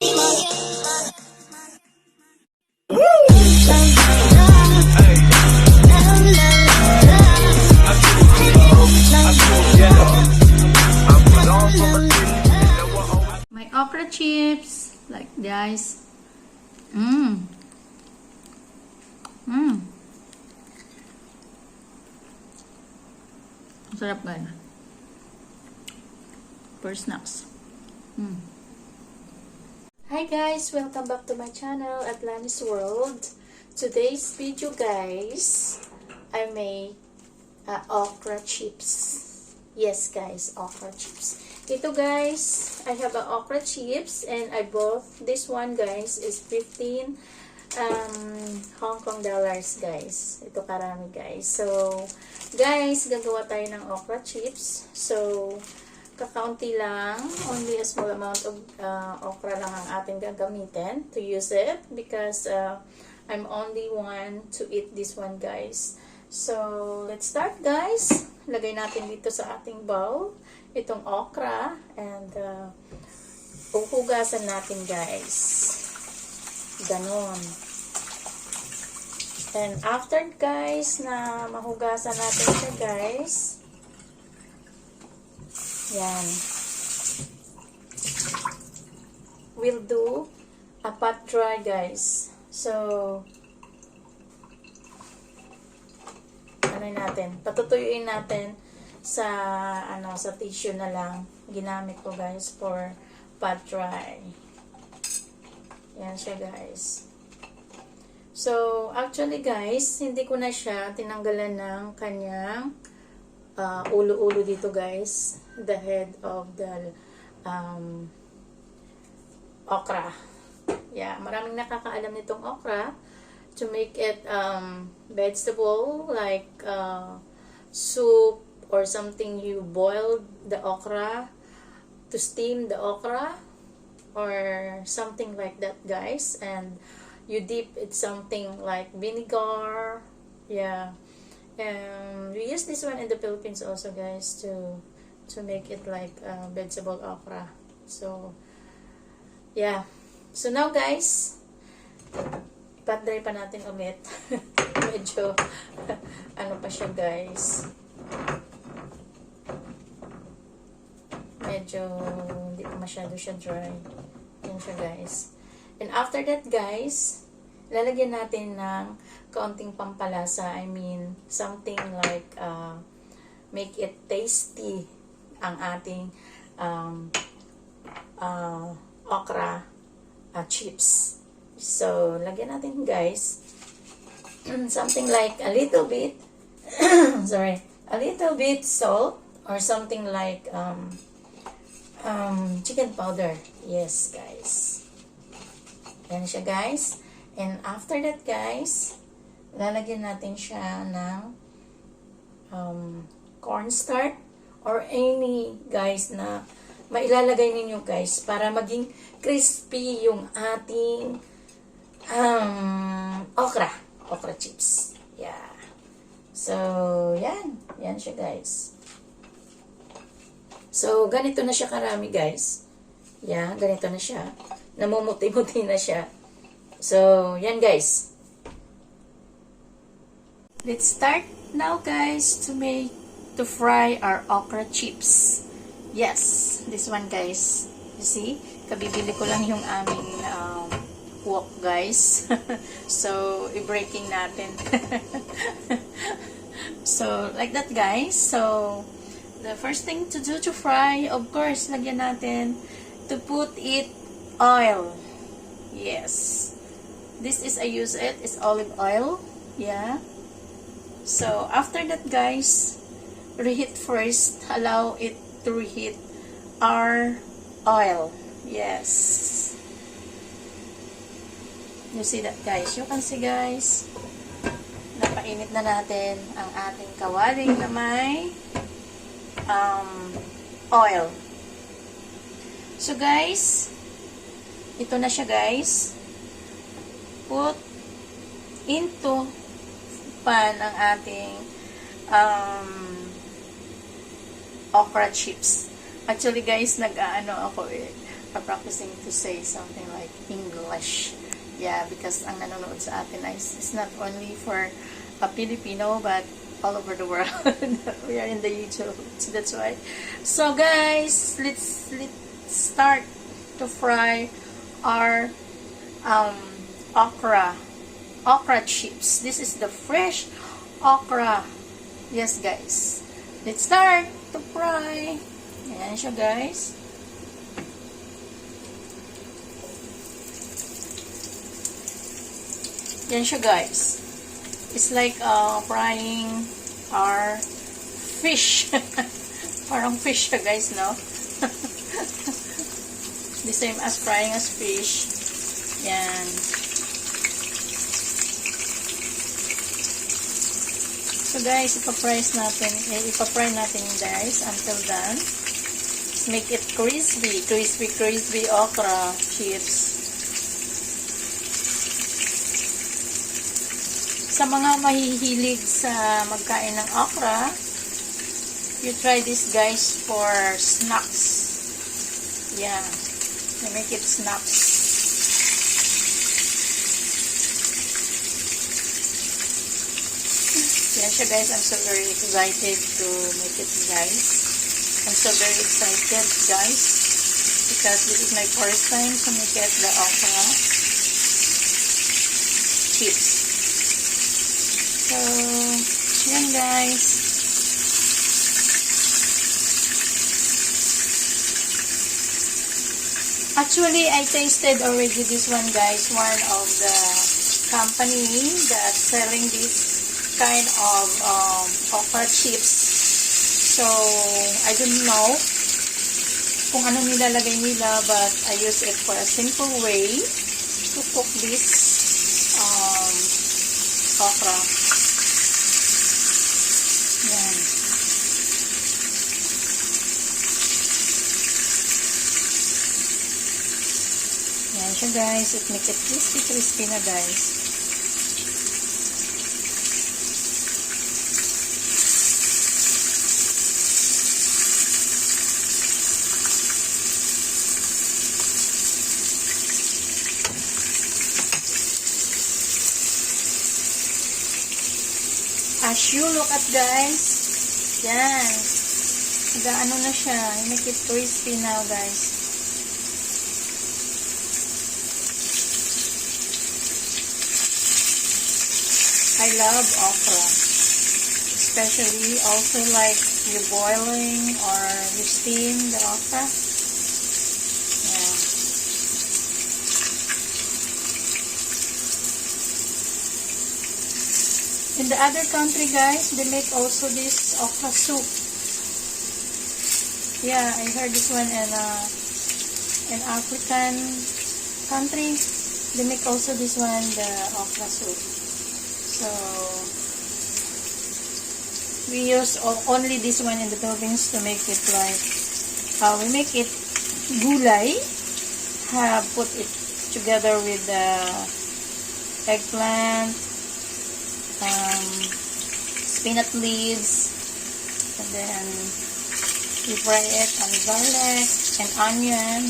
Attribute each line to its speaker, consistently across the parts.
Speaker 1: My okra chips, like this. Sarap guys. For snacks.
Speaker 2: Hi guys, welcome back to my channel at Lani's World. Today's video guys, I made okra chips. Yes guys, okra chips. Ito guys, I have okra chips and I bought this one guys is 15 Hong Kong dollars guys. Ito karami guys. So guys, gagawa tayo ng okra chips. So kakaunti lang, only a small amount of okra lang ang ating gagamitin to use it because I'm only one to eat this one guys. So let's start guys. Lagay natin dito sa ating bowl itong okra and uhugasan natin guys. Ganon. And after guys na mahugasan natin siya guys, yan, we'll do a pat dry guys. So ano natin, patutuyuin natin sa sa tissue na lang. Ginamit ko guys for pat dry. Yan siya guys. So actually guys, hindi ko na siya tinanggalan ng kanyang ulo-ulo dito guys, the head of the okra. Yeah, maraming nakakaalam nitong okra to make it vegetable like soup or something. You boil the okra to steam the okra or something like that guys, and you dip it something like vinegar. Yeah. We use this one in the Philippines also guys to make it like vegetable okra. So yeah, so now guys, pat dry pa natin ulit. Medyo ano pa siya guys, medyo hindi pa masyado siya dry. Yan siya guys. And after that guys, lalagyan natin ng kaunting pampalasa. I mean, something like make it tasty ang ating okra chips. So, lagyan natin guys something like a little bit sorry, a little bit salt or something like chicken powder. Yes guys. Yan siya guys. And after that guys, lalagyan natin siya ng cornstarch or any guys na mailalagay ninyo guys para maging crispy yung ating okra chips. Yeah. So, yan siya guys. So, ganito na siya karami guys. Yeah, ganito na siya. Namumuti-muti na siya. So, yan guys. Let's start now guys to fry our okra chips. Yes, this one guys. You see? Kabibili ko lang yung aming wok guys. So, i-breaking natin. So, like that guys. So, the first thing to do to fry, of course, lagyan natin to put it oil. Yes. This is, I use it, is olive oil. Yeah. So, after that guys, reheat first. Allow it to reheat our oil. Yes. You see that guys? You can see guys. Napainit na natin ang ating kawali na may oil. So guys, ito na siya guys. Put into pan ang ating okra chips. Actually guys, nag-ano ako are practicing to say something like English. Yeah, because ang nanonood sa atin is not only for a Filipino, but all over the world. We are in the YouTube, so that's why. So guys, let's start to fry our okra chips. This is the fresh okra. Yes guys, let's start to fry. Ayan siya guys. Yan siya guys. It's like frying our fish. Parang fish siya guys, no? The same as frying as fish. Yan. So guys, ipa-fry natin guys until done. Let's make it crispy okra chips. Sa mga mahihilig sa magkain ng okra, you try this guys for snacks. Yeah, you make it snacks. Yan siya guys, I'm so very excited to make it guys. I'm so very excited guys because this is my first time to make it the okra chips. So, yan guys. Actually, I tasted already this one guys. One of the company that's selling this kind of okra chips. So, I don't know kung anong nilalagay nila, but I use it for a simple way to cook this okra. Yan. Yan siya guys. It make it crispy na guys. As you look at guys, yan, nag-ano na siya, make it crispy now guys. I love okra, especially also like you boiling or you steam the okra. Yeah. In the other country guys, they make also this okra soup. Yeah, I heard this one in African country. They make also this one, the okra soup. So we use only this one in the Philippines to make it like we make it gulay. Put it together with the eggplant, spinach leaves, and then we fry it on garlic and onion,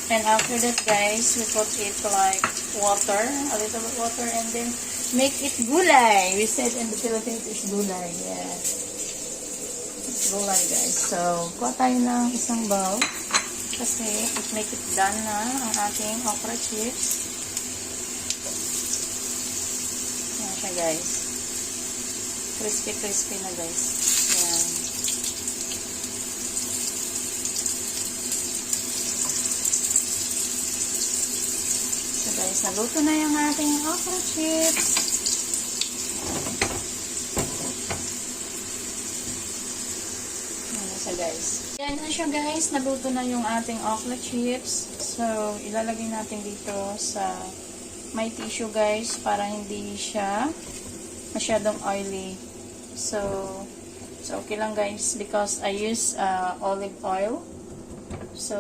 Speaker 2: and after that guys we put it like water, a little bit water, and then make it gulay. We said in the Philippines it's gulay. Yeah, it's gulay guys. So kuha tayo ng isang bowl kasi it make it done na ang ating okra chips. Yan siya guys, crispy na guys. Yan. So guys, naluto na yung ating okra chips. Yan na siya guys. Yan na siya guys, naluto na yung ating okra chips. So ilalagay natin dito sa may tissue guys para hindi siya masyadong oily. So okay lang guys because I use olive oil. So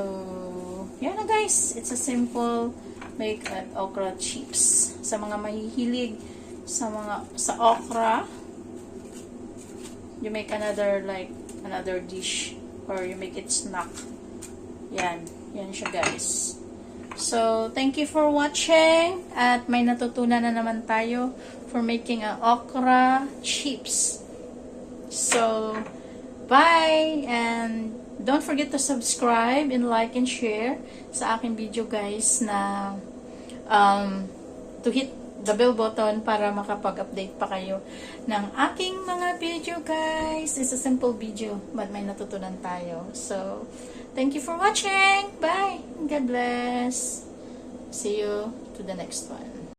Speaker 2: yan na guys, it's a simple make at okra chips. Sa mga mahihilig sa okra, you make another dish or you make it snack. Yan. Yan siya, guys. So, thank you for watching. At may natutunan na naman tayo for making okra chips. So, bye! And don't forget to subscribe and like and share sa aking video, guys, na to hit the bell button para makapag-update pa kayo ng aking mga video, guys. It's a simple video, but may natutunan tayo. So, thank you for watching. Bye. God bless. See you to the next one.